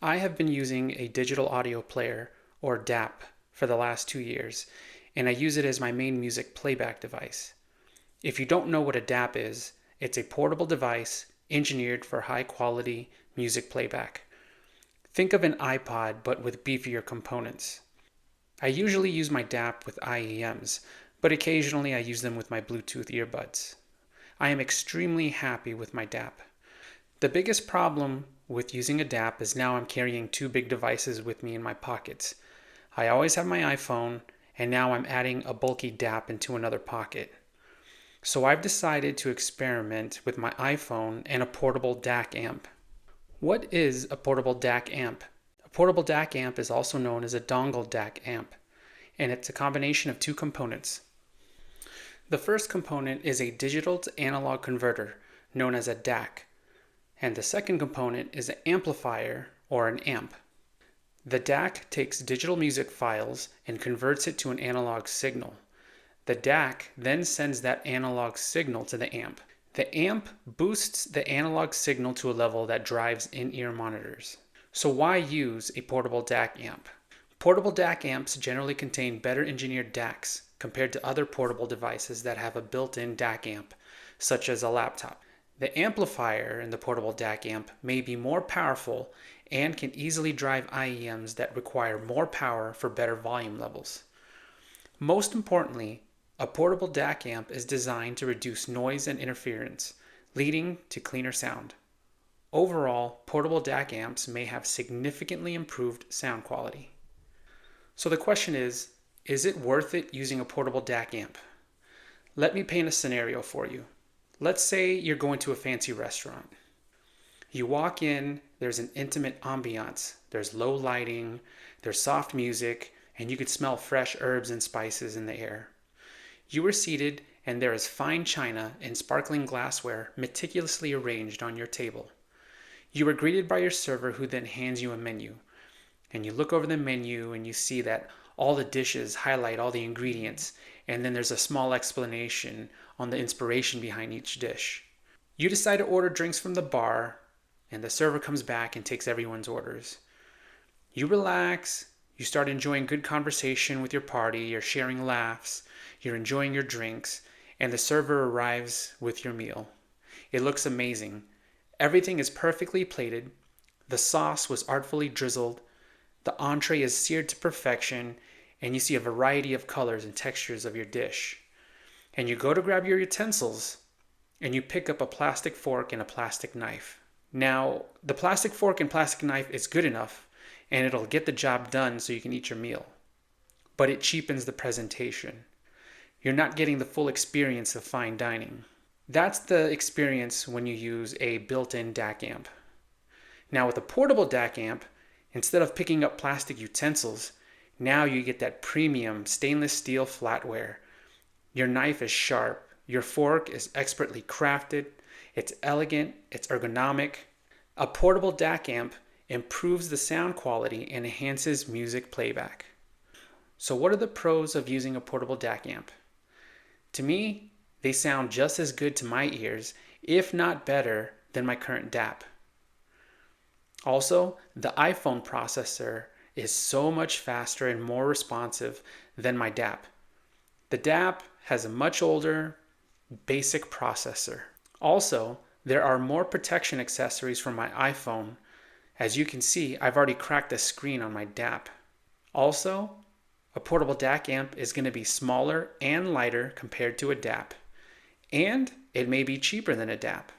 I have been using a digital audio player, or DAP, for the last 2 years, and I use it as my main music playback device. If you don't know what a DAP is, it's a portable device engineered for high quality music playback. Think of an iPod but with beefier components. I usually use my DAP with IEMs, but occasionally I use them with my Bluetooth earbuds. I am extremely happy with my DAP. The biggest problem with using a DAP is now I'm carrying two big devices with me in my pockets. I always have my iPhone, and now I'm adding a bulky DAP into another pocket. So I've decided to experiment with my iPhone and a portable DAC amp. What is a portable DAC amp? A portable DAC amp is also known as a dongle DAC amp, and it's a combination of two components. The first component is a digital to analog converter, known as a DAC, and the second component is an amplifier, or an amp. The DAC takes digital music files and converts it to an analog signal. The DAC then sends that analog signal to the amp. The amp boosts the analog signal to a level that drives in-ear monitors. So why use a portable DAC amp? Portable DAC amps generally contain better engineered DACs compared to other portable devices that have a built-in DAC amp, such as a laptop. The amplifier in the portable DAC amp may be more powerful and can easily drive IEMs that require more power for better volume levels. Most importantly, a portable DAC amp is designed to reduce noise and interference, leading to cleaner sound. Overall, portable DAC amps may have significantly improved sound quality. So the question is it worth it using a portable DAC amp? Let me paint a scenario for you. Let's say you're going to a fancy restaurant. You walk in, there's an intimate ambiance, there's low lighting, there's soft music, and you could smell fresh herbs and spices in the air. You are seated, and there is fine china and sparkling glassware meticulously arranged on your table. You are greeted by your server, who then hands you a menu. And you look over the menu and you see that all the dishes highlight all the ingredients, and then there's a small explanation on the inspiration behind each dish. You decide to order drinks from the bar, and the server comes back and takes everyone's orders. You relax, you start enjoying good conversation with your party, you're sharing laughs, you're enjoying your drinks, and the server arrives with your meal. It looks amazing. Everything is perfectly plated, the sauce was artfully drizzled, the entree is seared to perfection, and you see a variety of colors and textures of your dish. And you go to grab your utensils, and you pick up a plastic fork and a plastic knife. Now, the plastic fork and plastic knife is good enough, and it'll get the job done so you can eat your meal. But it cheapens the presentation. You're not getting the full experience of fine dining. That's the experience when you use a built-in DAC amp. Now with a portable DAC amp, instead of picking up plastic utensils, now you get that premium stainless steel flatware. Your knife is sharp, your fork is expertly crafted, it's elegant, it's ergonomic. A portable DAC amp improves the sound quality and enhances music playback. So what are the pros of using a portable DAC amp? To me, they sound just as good to my ears, if not better, than my current DAP. Also, the iPhone processor is so much faster and more responsive than my DAP. The DAP has a much older, basic processor. Also, there are more protection accessories for my iPhone. As you can see, I've already cracked the screen on my DAP. Also, a portable DAC amp is going to be smaller and lighter compared to a DAP. And it may be cheaper than a DAP.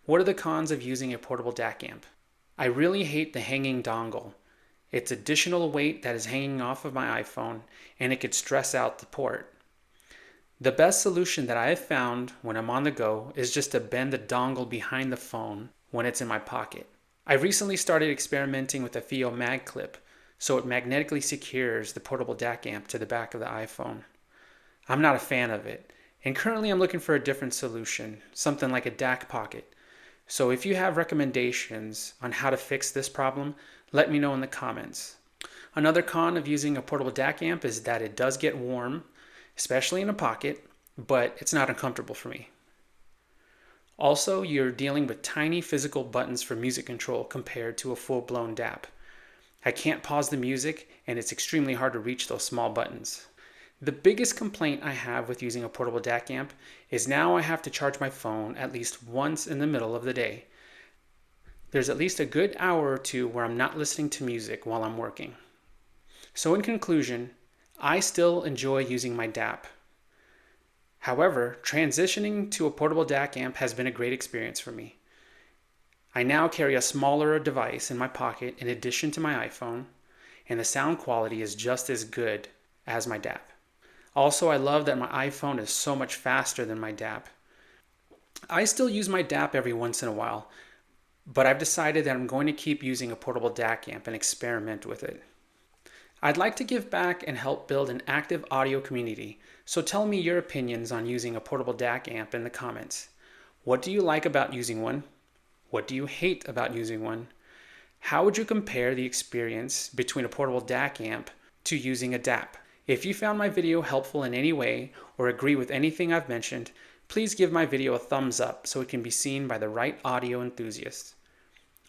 What are the cons of using a portable DAC amp? I really hate the hanging dongle. It's additional weight that is hanging off of my iPhone, and it could stress out the port. The best solution that I have found when I'm on the go is just to bend the dongle behind the phone when it's in my pocket. I recently started experimenting with a FIO mag clip, so it magnetically secures the portable DAC amp to the back of the iPhone. I'm not a fan of it, and currently I'm looking for a different solution, something like a DAC pocket. So if you have recommendations on how to fix this problem, let me know in the comments. Another con of using a portable DAC amp is that it does get warm, especially in a pocket, but it's not uncomfortable for me. Also, you're dealing with tiny physical buttons for music control compared to a full-blown DAP. I can't pause the music, and it's extremely hard to reach those small buttons. The biggest complaint I have with using a portable DAC amp is now I have to charge my phone at least once in the middle of the day. There's at least a good hour or two where I'm not listening to music while I'm working. So in conclusion, I still enjoy using my DAP. However, transitioning to a portable DAC amp has been a great experience for me. I now carry a smaller device in my pocket in addition to my iPhone, and the sound quality is just as good as my DAP. Also, I love that my iPhone is so much faster than my DAP. I still use my DAP every once in a while, but I've decided that I'm going to keep using a portable DAC amp and experiment with it. I'd like to give back and help build an active audio community, so tell me your opinions on using a portable DAC amp in the comments. What do you like about using one? What do you hate about using one? How would you compare the experience between a portable DAC amp to using a DAP? If you found my video helpful in any way or agree with anything I've mentioned, please give my video a thumbs up so it can be seen by the right audio enthusiasts.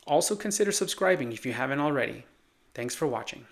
Also consider subscribing if you haven't already. Thanks for watching.